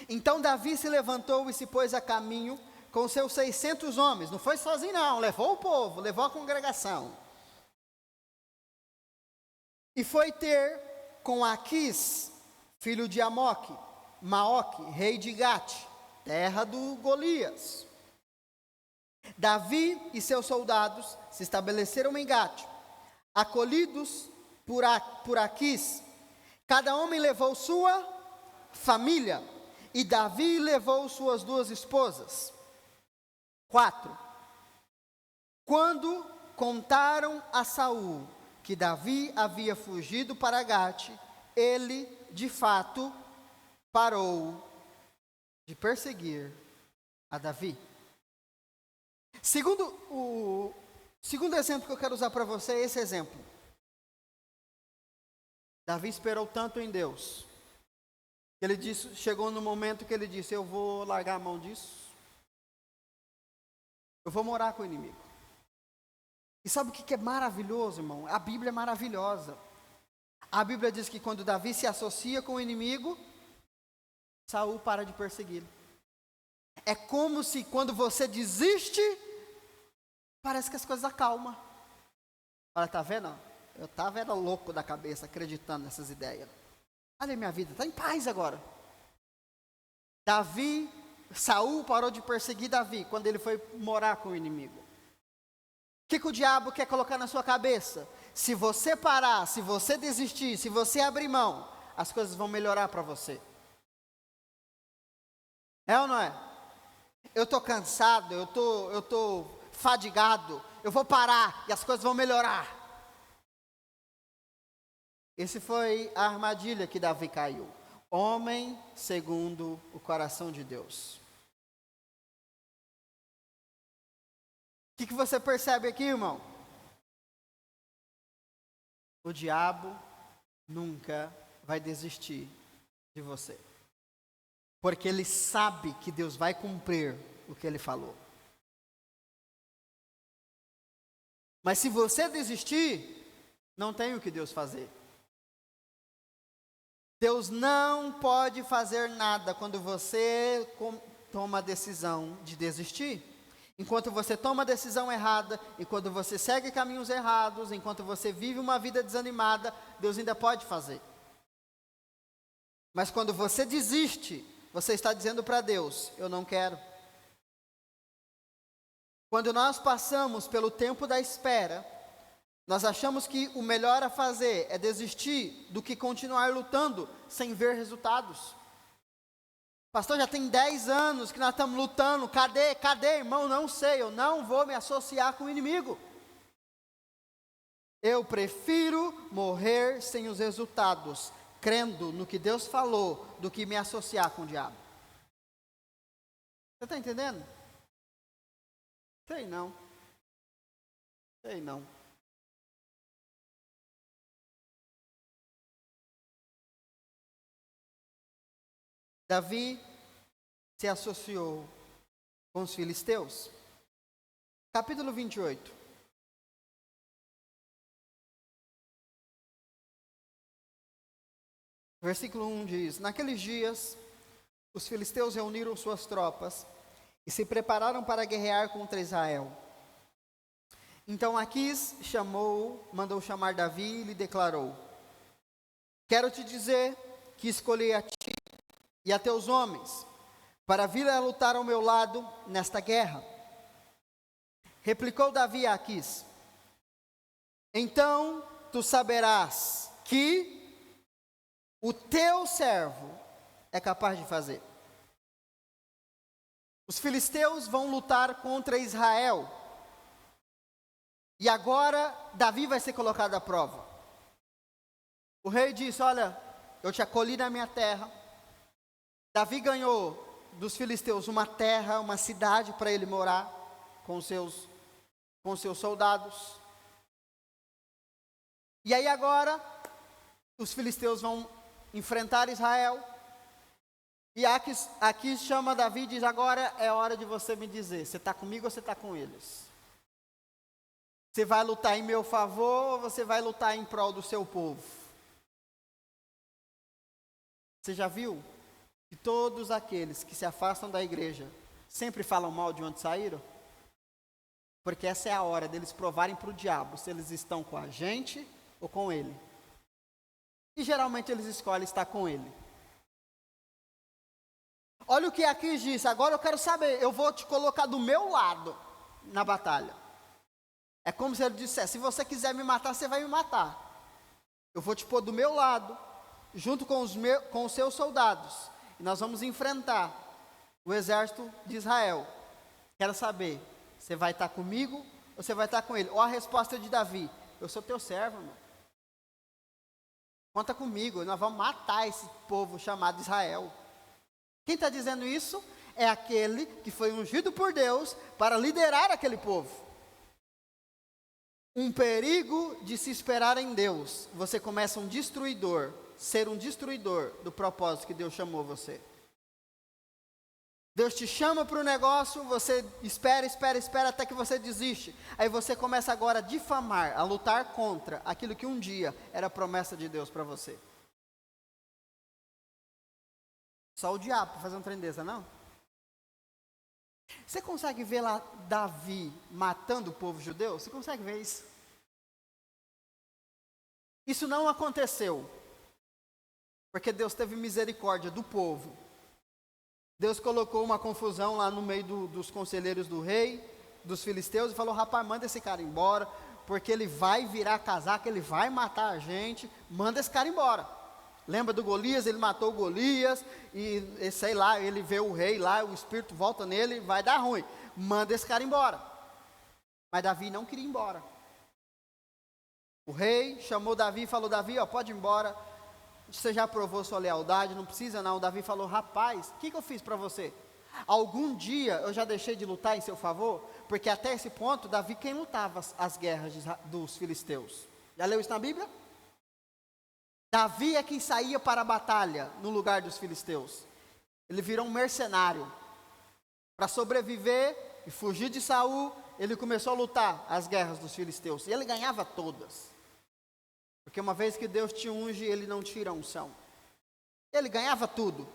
Então Davi se levantou e se pôs a caminho com seus 600 homens. Não foi sozinho não, levou o povo, levou a congregação. E foi ter com Aquis, filho de Maoque, rei de Gate, terra do Golias. Davi e seus soldados se estabeleceram em Gate, acolhidos por Aquis. Cada homem levou sua família, e Davi levou suas 2 esposas. 4. Quando contaram a Saul que Davi havia fugido para Gate, ele, de fato, parou de perseguir a Davi. Segundo exemplo que eu quero usar para você é esse exemplo. Davi esperou tanto em Deus, que ele disse, chegou no momento que ele disse: eu vou largar a mão disso, eu vou morar com o inimigo. E sabe o que é maravilhoso, irmão? A Bíblia é maravilhosa. A Bíblia diz que quando Davi se associa com o inimigo, Saul para de persegui-lo. É como se quando você desiste, parece que as coisas acalmam. Olha, tá vendo? Eu estava louco da cabeça, acreditando nessas ideias. Olha, minha vida está em paz agora. Saul parou de perseguir Davi quando ele foi morar com o inimigo. O que o diabo quer colocar na sua cabeça? Se você parar, se você desistir, se você abrir mão, as coisas vão melhorar para você. É ou não é? Eu estou cansado, eu estou fadigado, eu vou parar e as coisas vão melhorar. Esse foi a armadilha que Davi caiu. Homem segundo o coração de Deus. O que você percebe aqui, irmão? O diabo nunca vai desistir de você. Porque ele sabe que Deus vai cumprir o que ele falou. Mas se você desistir, não tem o que Deus fazer. Deus não pode fazer nada quando você toma a decisão de desistir. Enquanto você toma a decisão errada, enquanto você segue caminhos errados, enquanto você vive uma vida desanimada, Deus ainda pode fazer. Mas quando você desiste, você está dizendo para Deus: eu não quero. Quando nós passamos pelo tempo da espera, nós achamos que o melhor a fazer é desistir do que continuar lutando sem ver resultados. Pastor, já tem 10 anos que nós estamos lutando, cadê, irmão? Não sei, eu não vou me associar com o inimigo. Eu prefiro morrer sem os resultados, crendo no que Deus falou, do que me associar com o diabo. Você está entendendo? Sei não. Davi se associou com os filisteus. Capítulo 28. Versículo 1 diz: naqueles dias, os filisteus reuniram suas tropas e se prepararam para guerrear contra Israel. Então Aquis mandou chamar Davi e lhe declarou: quero te dizer que escolhi a ti e a teus homens, para vir a lutar ao meu lado nesta guerra. Replicou Davi a Aquis: então tu saberás que o teu servo é capaz de fazer. Os filisteus vão lutar contra Israel. E agora Davi vai ser colocado à prova. O rei disse: olha, eu te acolhi na minha terra. Davi ganhou dos filisteus uma terra, uma cidade para ele morar com seus soldados. E aí agora os filisteus vão enfrentar Israel. E Aquis chama Davi e diz: agora é hora de você me dizer, você está comigo ou você está com eles? Você vai lutar em meu favor ou você vai lutar em prol do seu povo? Você já viu que todos aqueles que se afastam da igreja sempre falam mal de onde saíram? Porque essa é a hora deles provarem para o diabo se eles estão com a gente ou com ele. E geralmente eles escolhem estar com ele. Olha o que Aquis disse: agora eu quero saber, eu vou te colocar do meu lado na batalha. É como se ele dissesse: se você quiser me matar, você vai me matar. Eu vou te pôr do meu lado, junto com os seus soldados, e nós vamos enfrentar o exército de Israel. Quero saber, você vai estar comigo ou você vai estar com ele? Olha a resposta de Davi: eu sou teu servo, irmão. Conta comigo, nós vamos matar esse povo chamado Israel. Quem está dizendo isso é aquele que foi ungido por Deus para liderar aquele povo. Um perigo de se esperar em Deus. Você começa ser um destruidor do propósito que Deus chamou você. Deus te chama para o negócio, você espera até que você desiste. Aí você começa agora a difamar, a lutar contra aquilo que um dia era promessa de Deus para você. Só o diabo para fazer um trem desse, não? Você consegue ver lá Davi matando o povo judeu? Você consegue ver isso? Isso não aconteceu, porque Deus teve misericórdia do povo. Deus colocou uma confusão lá no meio dos conselheiros do rei, dos filisteus, e falou: rapaz, manda esse cara embora, porque ele vai virar casaca, ele vai matar a gente, manda esse cara embora. Lembra do Golias? Ele matou o Golias, e sei lá, ele vê o rei lá, o espírito volta nele, vai dar ruim. Manda esse cara embora. Mas Davi não queria ir embora. O rei chamou Davi e falou: Davi, pode ir embora, você já provou sua lealdade, não precisa não. Davi falou: rapaz, o que eu fiz para você? Algum dia eu já deixei de lutar em seu favor? Porque até esse ponto, Davi quem lutava as guerras dos filisteus? Já leu isso na Bíblia? Davi é quem saía para a batalha no lugar dos filisteus. Ele virou um mercenário. Para sobreviver e fugir de Saul, ele começou a lutar as guerras dos filisteus. E ele ganhava todas. Porque uma vez que Deus te unge, ele não tira a unção. Ele ganhava tudo.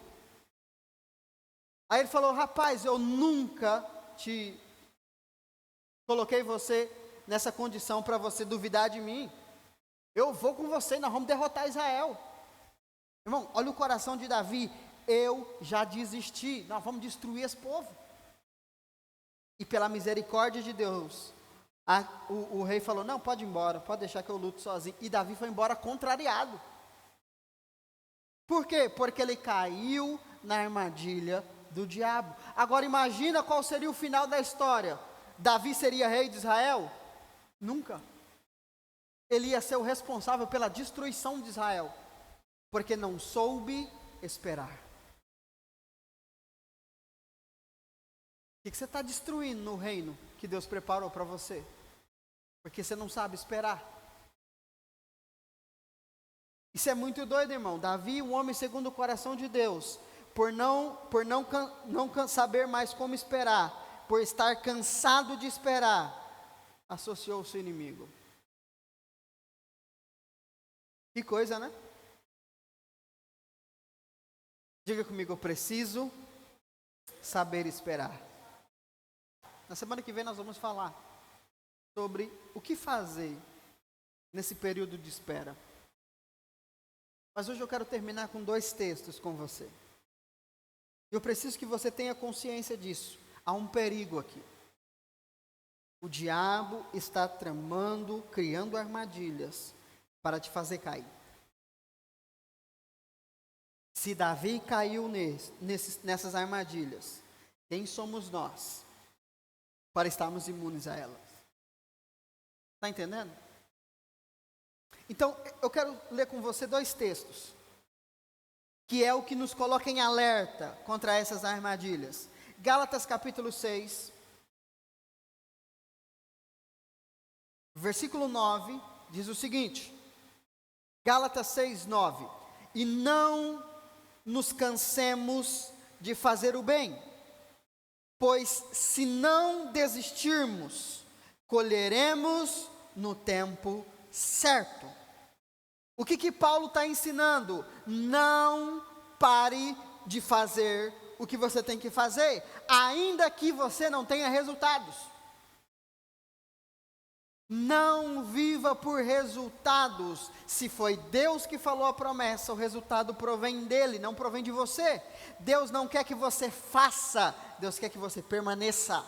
Aí ele falou: rapaz, eu nunca te coloquei você nessa condição para você duvidar de mim. Eu vou com você, nós vamos derrotar Israel. Irmão, olha o coração de Davi: eu já desisti, nós vamos destruir esse povo. E pela misericórdia de Deus, o rei falou: não, pode ir embora, pode deixar que eu luto sozinho. E Davi foi embora contrariado. Por quê? Porque ele caiu na armadilha do diabo. Agora imagina qual seria o final da história. Davi seria rei de Israel? Nunca. Ele ia ser o responsável pela destruição de Israel, porque não soube esperar. O que você está destruindo no reino que Deus preparou para você? Porque você não sabe esperar. Isso é muito doido, irmão. Davi, um homem segundo o coração de Deus, por não saber mais como esperar, por estar cansado de esperar, associou o seu inimigo. Que coisa, né? Diga comigo: eu preciso saber esperar. Na semana que vem nós vamos falar sobre o que fazer nesse período de espera. Mas hoje eu quero terminar com 2 textos com você. Eu preciso que você tenha consciência disso. Há um perigo aqui. O diabo está tramando, criando armadilhas para te fazer cair. Se Davi caiu nessas armadilhas, quem somos nós para estarmos imunes a elas? Está entendendo? Então, eu quero ler com você 2 textos, que é o que nos coloca em alerta contra essas armadilhas. Gálatas capítulo 6, versículo 9, diz o seguinte, Gálatas 6, 9, e não nos cansemos de fazer o bem, pois se não desistirmos, colheremos no tempo certo. O que Paulo está ensinando? Não pare de fazer o que você tem que fazer, ainda que você não tenha resultados. Não viva por resultados. Se foi Deus que falou a promessa, o resultado provém dele, não provém de você. Deus não quer que você faça, Deus quer que você permaneça.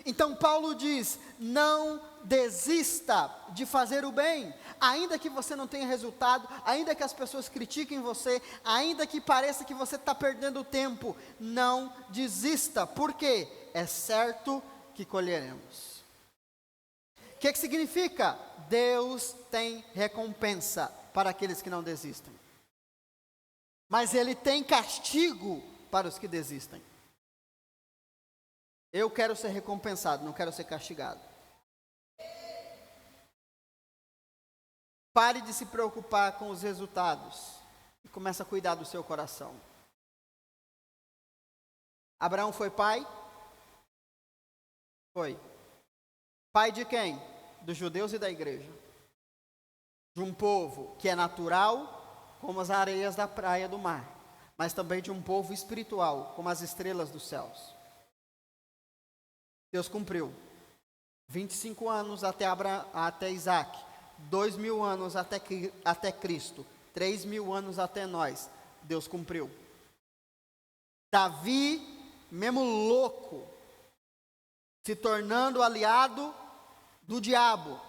Então Paulo diz, não desista de fazer o bem, ainda que você não tenha resultado, ainda que as pessoas critiquem você, ainda que pareça que você está perdendo tempo, não desista, porque é certo que colheremos. O que significa? Deus tem recompensa para aqueles que não desistem, mas Ele tem castigo para os que desistem. Eu quero ser recompensado, não quero ser castigado. Pare de se preocupar com os resultados e comece a cuidar do seu coração. Abraão foi pai? Foi. Pai de quem? Dos judeus e da igreja. De um povo que é natural, como as areias da praia do mar, mas também de um povo espiritual, como as estrelas dos céus. Deus cumpriu. 25 anos até Isaac, 2.000 anos até Cristo, 3.000 anos até nós. Deus cumpriu. Davi, mesmo louco, se tornando aliado do diabo,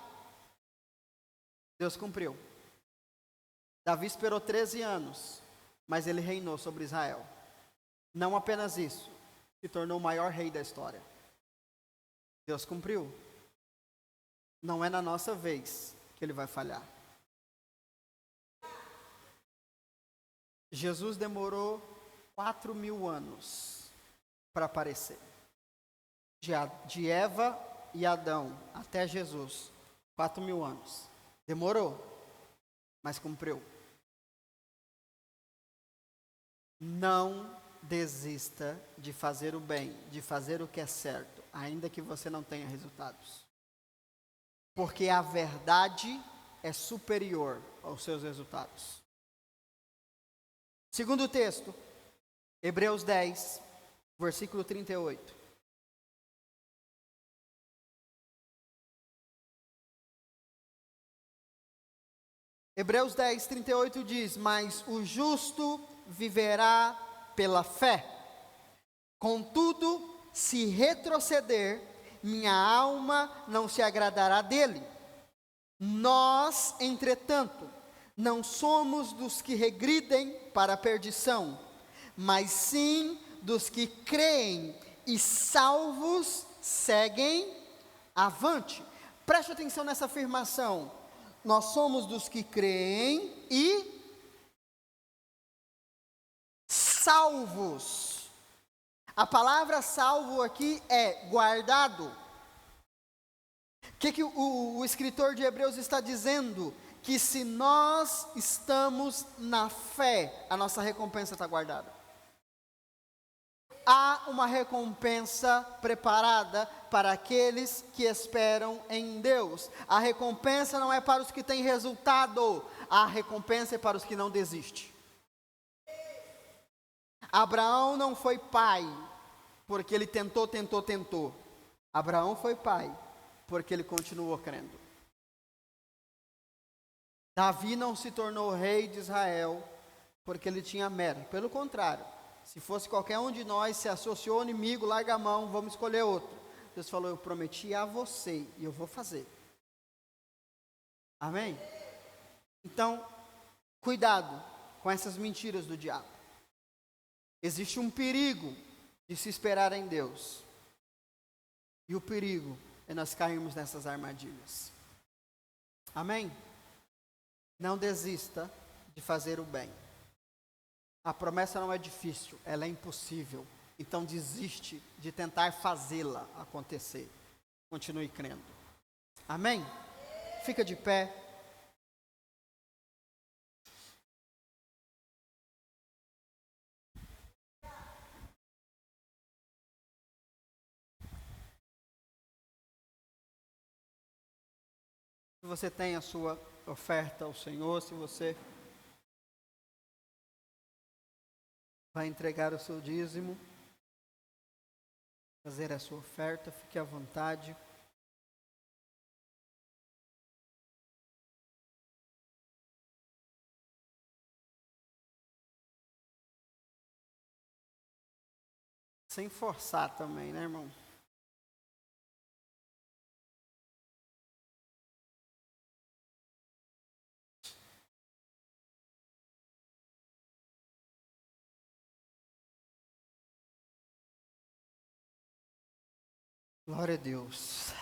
Deus cumpriu. Davi esperou 13 anos, mas ele reinou sobre Israel. Não apenas isso, se tornou o maior rei da história. Deus cumpriu. Não é na nossa vez que Ele vai falhar. Jesus demorou 4.000 anos para aparecer. De Eva e Adão até Jesus, 4.000 anos. Demorou, mas cumpriu. Não desista de fazer o bem, de fazer o que é certo, ainda que você não tenha resultados. Porque a verdade é superior aos seus resultados. Segundo texto, Hebreus 10, versículo 38. Hebreus 10, 38 diz, mas o justo viverá pela fé. Contudo, se retroceder, minha alma não se agradará dele. Nós, entretanto, não somos dos que regridem para a perdição, mas sim dos que creem e salvos seguem avante. Preste atenção nessa afirmação. Nós somos dos que creem e salvos. A palavra salvo aqui é guardado. O que o escritor de Hebreus está dizendo? Que se nós estamos na fé, a nossa recompensa está guardada. Há uma recompensa preparada para aqueles que esperam em Deus. A recompensa não é para os que têm resultado, a recompensa é para os que não desistem. Abraão não foi pai porque ele tentou. Abraão foi pai porque ele continuou crendo. Davi não se tornou rei de Israel porque ele tinha mérito. Pelo contrário, se fosse qualquer um de nós, se associou ao inimigo, larga a mão, vamos escolher outro. Deus falou, eu prometi a você e eu vou fazer. Amém? Então, cuidado com essas mentiras do diabo. Existe um perigo de se esperar em Deus. E o perigo é nós cairmos nessas armadilhas. Amém? Não desista de fazer o bem. A promessa não é difícil, ela é impossível. Então desiste de tentar fazê-la acontecer. Continue crendo. Amém? Fica de pé. Se você tem a sua oferta ao Senhor, se você vai entregar o seu dízimo, fazer a sua oferta, fique à vontade. Sem forçar também, né, irmão? Glória a Deus.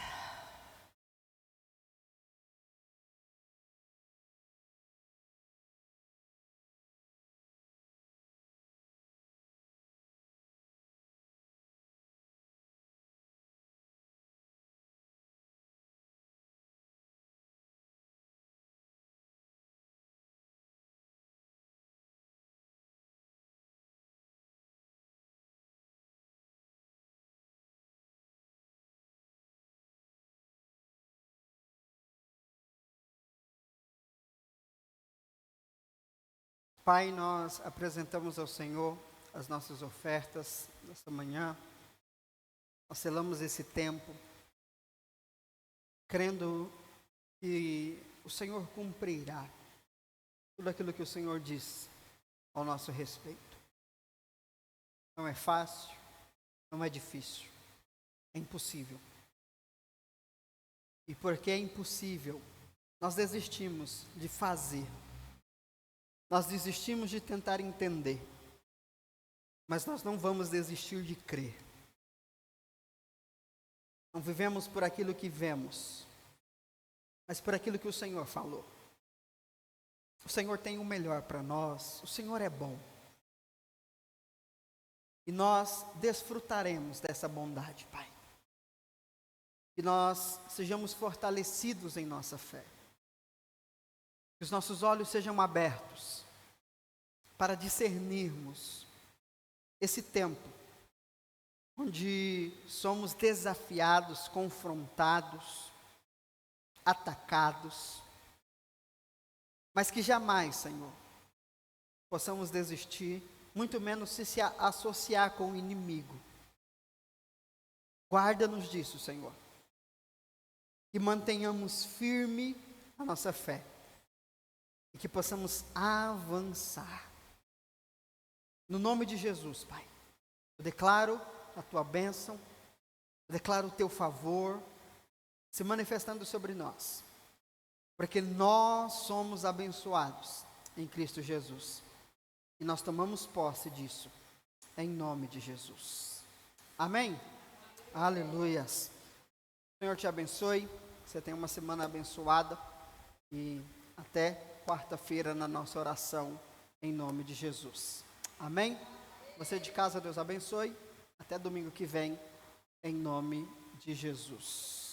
Pai, nós apresentamos ao Senhor as nossas ofertas nesta manhã. Nós selamos esse tempo, crendo que o Senhor cumprirá tudo aquilo que o Senhor diz ao nosso respeito. Não é fácil, não é difícil, é impossível. E porque é impossível, nós desistimos de fazer. Nós desistimos de tentar entender, mas nós não vamos desistir de crer. Não vivemos por aquilo que vemos, mas por aquilo que o Senhor falou. O Senhor tem o melhor para nós, o Senhor é bom. E nós desfrutaremos dessa bondade, Pai. Que nós sejamos fortalecidos em nossa fé. Que os nossos olhos sejam abertos para discernirmos esse tempo onde somos desafiados, confrontados, atacados, mas que jamais, Senhor, possamos desistir, muito menos se associar com o inimigo. Guarda-nos disso, Senhor, que mantenhamos firme a nossa fé. E que possamos avançar. No nome de Jesus, Pai. Eu declaro a Tua bênção. Eu declaro o Teu favor se manifestando sobre nós. Porque nós somos abençoados em Cristo Jesus. E nós tomamos posse disso. Em nome de Jesus. Amém? Aleluias. O Senhor te abençoe. Você tenha uma semana abençoada. E até quarta-feira na nossa oração, em nome de Jesus. Amém? Você de casa, Deus abençoe. Até domingo que vem, em nome de Jesus.